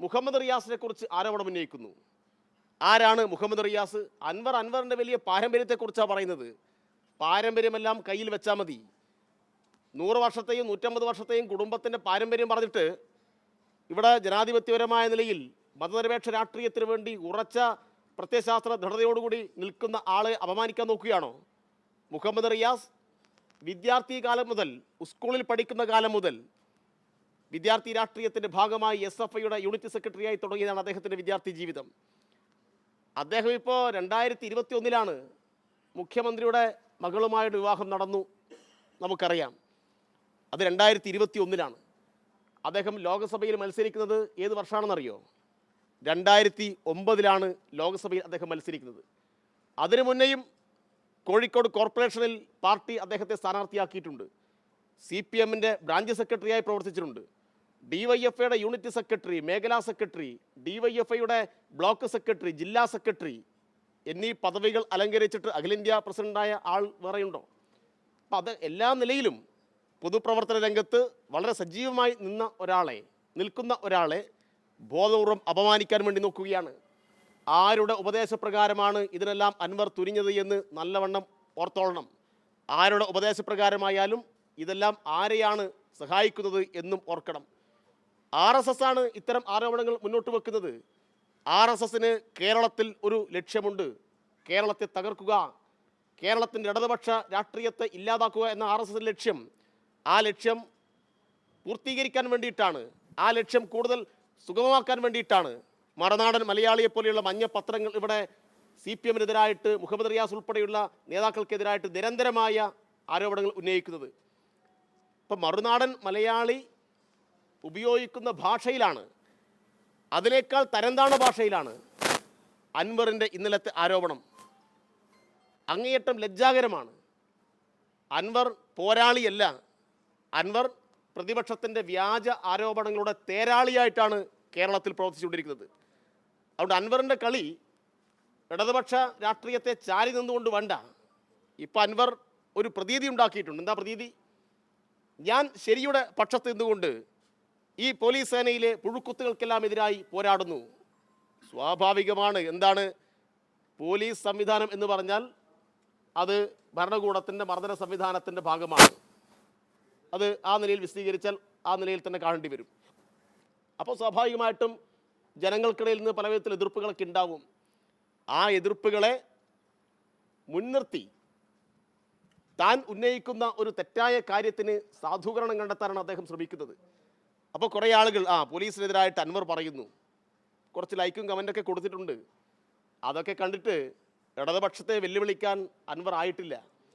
മുഹമ്മദ് റിയാസിനെ കുറിച്ച് ആരോപണം ഉന്നയിക്കുന്നു. ആരാണ് മുഹമ്മദ് റിയാസ്? അൻവറിൻ്റെ വലിയ പാരമ്പര്യത്തെക്കുറിച്ചാണ് പറയുന്നത്. പാരമ്പര്യമെല്ലാം കയ്യിൽ വെച്ചാൽ മതി. 100 വർഷത്തെയും 150 വർഷത്തെയും കുടുംബത്തിൻ്റെ പാരമ്പര്യം പറഞ്ഞിട്ട് ഇവിടെ ജനാധിപത്യപരമായ നിലയിൽ മതനിരപേക്ഷ രാഷ്ട്രീയത്തിന് വേണ്ടി ഉറച്ച പ്രത്യയശാസ്ത്ര ദൃഢതയോടുകൂടി നിൽക്കുന്ന ആളെ അപമാനിക്കാൻ നോക്കുകയാണോ? മുഹമ്മദ് റിയാസ് വിദ്യാർത്ഥി കാലം മുതൽ, സ്കൂളിൽ പഠിക്കുന്ന കാലം മുതൽ വിദ്യാർത്ഥി രാഷ്ട്രീയത്തിൻ്റെ ഭാഗമായി SFIയുടെ യൂണിറ്റ് സെക്രട്ടറിയായി തുടങ്ങിയതാണ് അദ്ദേഹത്തിൻ്റെ വിദ്യാർത്ഥി ജീവിതം. അദ്ദേഹം ഇപ്പോൾ 2021 മുഖ്യമന്ത്രിയുടെ മകളുമായിട്ട് വിവാഹം നടന്നു, നമുക്കറിയാം. അത് 2021 അദ്ദേഹം ലോക്സഭയിൽ മത്സരിക്കുന്നത് ഏത് വർഷമാണെന്നറിയോ? 2009 ലോക്സഭയിൽ അദ്ദേഹം മത്സരിക്കുന്നത്. അതിനു മുന്നേയും കോഴിക്കോട് കോർപ്പറേഷനിൽ പാർട്ടി അദ്ദേഹത്തെ സ്ഥാനാർത്ഥിയാക്കിയിട്ടുണ്ട്. CPMൻ്റെ ബ്രാഞ്ച് സെക്രട്ടറിയായി പ്രവർത്തിച്ചിട്ടുണ്ട്. DYFIയുടെ യൂണിറ്റ് സെക്രട്ടറി, മേഖലാ സെക്രട്ടറി, DYFIയുടെ ബ്ലോക്ക് സെക്രട്ടറി, ജില്ലാ സെക്രട്ടറി എന്നീ പദവികൾ അലങ്കരിച്ചിട്ട് അഖിലേന്ത്യാ പ്രസിഡൻ്റായ ആൾ വേറെയുണ്ടോ? അപ്പം അത് എല്ലാ നിലയിലും പൊതുപ്രവർത്തന രംഗത്ത് വളരെ സജീവമായി നിൽക്കുന്ന ഒരാളെ ബോധപൂർവം അപമാനിക്കാൻ വേണ്ടി നോക്കുകയാണ്. ആരുടെ ഉപദേശപ്രകാരമാണ് ഇതിനെല്ലാം അൻവർ തുനിഞ്ഞത് എന്ന് നല്ലവണ്ണം ഓർത്തോളണം. ആരുടെ ഉപദേശപ്രകാരമായാലും ഇതെല്ലാം ആരെയാണ് സഹായിക്കുന്നത് എന്നും ഓർക്കണം. RSS ആണ് ഇത്തരം ആരോപണങ്ങൾ മുന്നോട്ട് വെക്കുന്നത്. RSSന് കേരളത്തിൽ ഒരു ലക്ഷ്യമുണ്ട്: കേരളത്തെ തകർക്കുക, കേരളത്തിൻ്റെ ഇടതുപക്ഷ രാഷ്ട്രീയത്തെ ഇല്ലാതാക്കുക എന്ന RSSൻ്റെ ലക്ഷ്യം. ആ ലക്ഷ്യം പൂർത്തീകരിക്കാൻ വേണ്ടിയിട്ടാണ്, ആ ലക്ഷ്യം കൂടുതൽ സുഗമമാക്കാൻ വേണ്ടിയിട്ടാണ് മറുനാടൻ മലയാളിയെപ്പോലെയുള്ള മഞ്ഞ പത്രങ്ങൾ ഇവിടെ CPMനെതിരായിട്ട്, മുഹമ്മദ് റിയാസ് ഉൾപ്പെടെയുള്ള നേതാക്കൾക്കെതിരായിട്ട് നിരന്തരമായ ആരോപണങ്ങൾ ഉന്നയിക്കുന്നത്. ഇപ്പം മറുനാടൻ മലയാളി ഉപയോഗിക്കുന്ന ഭാഷയിലാണ്, അതിനേക്കാൾ തരംതാണ ഭാഷയിലാണ് അൻവറിൻ്റെ ഇന്നലത്തെ ആരോപണം. അങ്ങേയറ്റം ലജ്ജാകരമാണ്. അൻവർ പോരാളിയല്ല, അൻവർ പ്രതിപക്ഷത്തിൻ്റെ വ്യാജ ആരോപണങ്ങളുടെ തേരാളിയായിട്ടാണ് കേരളത്തിൽ പ്രവർത്തിച്ചുകൊണ്ടിരിക്കുന്നത്. അതുകൊണ്ട് അൻവറിൻ്റെ കളി ഇടതുപക്ഷ രാഷ്ട്രീയത്തെ ചാരി നിന്നുകൊണ്ട് വേണ്ട. ഇപ്പം അൻവർ ഒരു പ്രതീതി ഉണ്ടാക്കിയിട്ടുണ്ട്. എന്താ പ്രതീതി? ഞാൻ ശരിയുടെ പക്ഷത്ത് നിന്നുകൊണ്ട് ഈ പോലീസ് സേനയിലെ പുഴുക്കുത്തുകൾക്കെല്ലാം എതിരായി പോരാടുന്നു. സ്വാഭാവികമാണ്. എന്താണ് പോലീസ് സംവിധാനം എന്ന് പറഞ്ഞാൽ? അത് ഭരണകൂടത്തിൻ്റെ മർദ്ദന സംവിധാനത്തിൻ്റെ ഭാഗമാണ്. അത് ആ നിലയിൽ വിശദീകരിച്ചാൽ ആ നിലയിൽ തന്നെ കാണേണ്ടി വരും. അപ്പോൾ സ്വാഭാവികമായിട്ടും ജനങ്ങൾക്കിടയിൽ നിന്ന് പല വിധത്തിൽ എതിർപ്പുകളൊക്കെ ഉണ്ടാവും. ആ എതിർപ്പുകളെ മുൻനിർത്തി താൻ ഉന്നയിക്കുന്ന ഒരു തെറ്റായ കാര്യത്തിന് സാധൂകരണം കണ്ടെത്താനാണ് അദ്ദേഹം ശ്രമിക്കുന്നത്. അപ്പോൾ കുറേ ആളുകൾ പോലീസിനെതിരായിട്ട് അൻവർ പറയുന്നു, കുറച്ച് ലൈക്കും കമൻ്റൊക്കെ കൊടുത്തിട്ടുണ്ട്. അതൊക്കെ കണ്ടിട്ട് ഇടതുപക്ഷത്തെ വെല്ലുവിളിക്കാൻ അൻവർ ആയിട്ടില്ല.